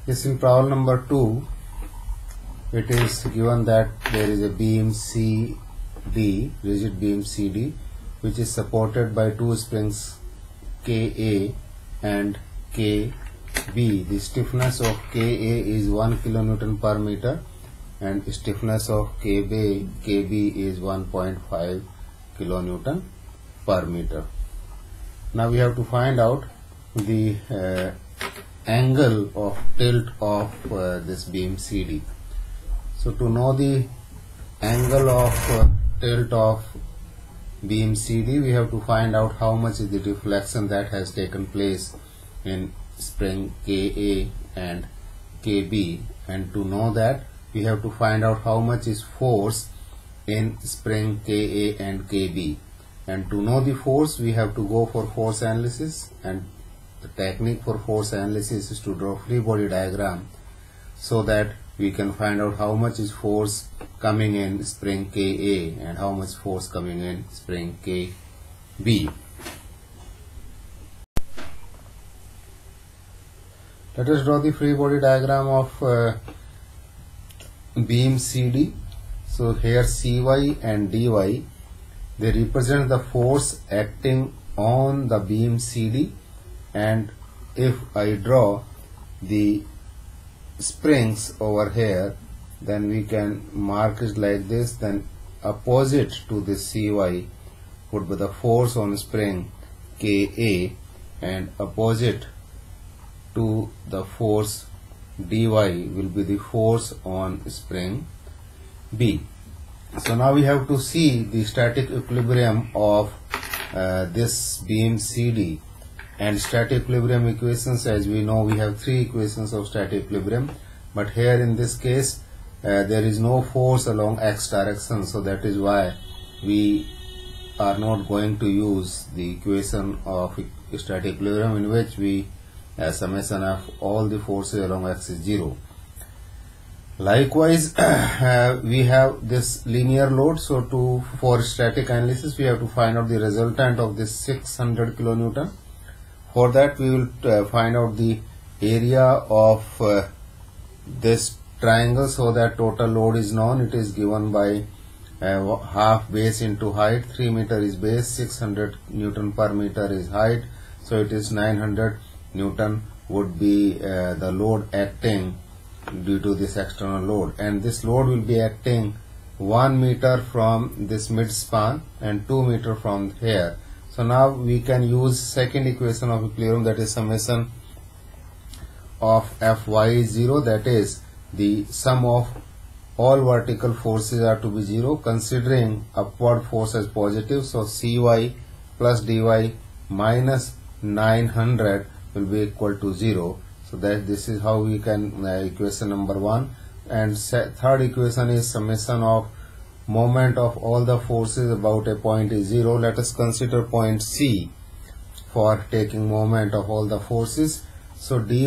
This in problem number 2. It is given that there is a beam CD, rigid beam CD, which is supported by two springs Ka and Kb. The stiffness of Ka is 1 kilonewton per meter and stiffness of Kb is 1.5 kilonewton per meter. Now we have to find out the angle of tilt of this beam CD. So to know the angle of tilt of beam CD, we have to find out how much is the deflection that has taken place in spring Ka and Kb, and to know that we have to find out how much is force in spring Ka and Kb, and to know the force we have to go for force analysis, and the technique for force analysis is to draw free body diagram so that we can find out how much is force coming in spring Ka and how much force coming in spring Kb. Let us draw the free body diagram of beam CD. So here Cy and Dy, they represent the force acting on the beam CD, and if I draw the springs over here, then we can mark it like this. Then opposite to this Cy would be the force on spring Ka, and opposite to the force Dy will be the force on spring B. So now we have to see the static equilibrium of this beam CD. And static equilibrium equations, as we know, we have three equations of static equilibrium, but here in this case there is no force along x direction, so that is why we are not going to use the equation of static equilibrium in which we summation of all the forces along x is 0. Likewise, we have this linear load, so for static analysis we have to find out the resultant of this 600 kilonewton. For that we will find out the area of this triangle, so that total load is known. It is given by half base into height. 3 meter is base, 600 Newton per meter is height, so it is 900 Newton would be the load acting due to this external load, and this load will be acting 1 meter from this mid span and 2 meter from here. So now we can use second equation of equilibrium, that is summation of Fy is 0, that is the sum of all vertical forces are to be 0 considering upward force as positive. So Cy plus Dy minus 900 will be equal to 0. So that this is how we can equation number 1. And third equation is summation of moment of all the forces about a point is 0. Let us consider point C for taking moment of all the forces. So dy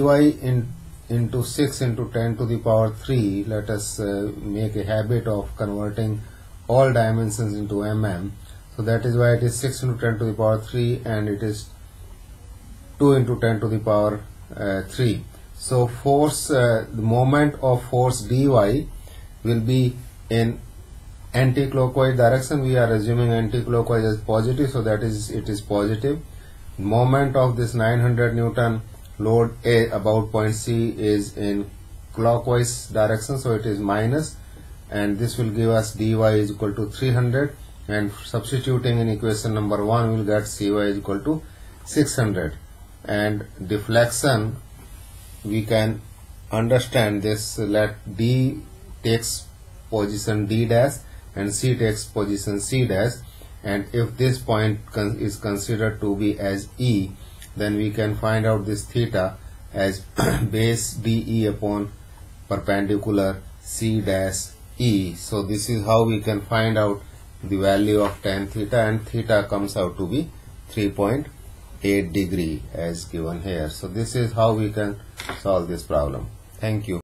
into 6 into 10 to the power 3, let us make a habit of converting all dimensions into mm. So that is why it is 6 into 10 to the power 3 and it is 2 into 10 to the power 3. So force, the moment of force dy will be in anti-clockwise direction. We are assuming anti-clockwise as positive, so that is it is positive. Moment of this 900 Newton load A about point C is in clockwise direction, so it is minus, and this will give us dy is equal to 300, and substituting in equation number 1 we will get Cy is equal to 600. And deflection, we can understand this, let D takes position D dash and C takes position C dash, and if this point is considered to be as E, then we can find out this theta as base DE upon perpendicular C dash E. So this is how we can find out the value of tan theta, and theta comes out to be 3.8 degree as given here. So this is how we can solve this problem. Thank you.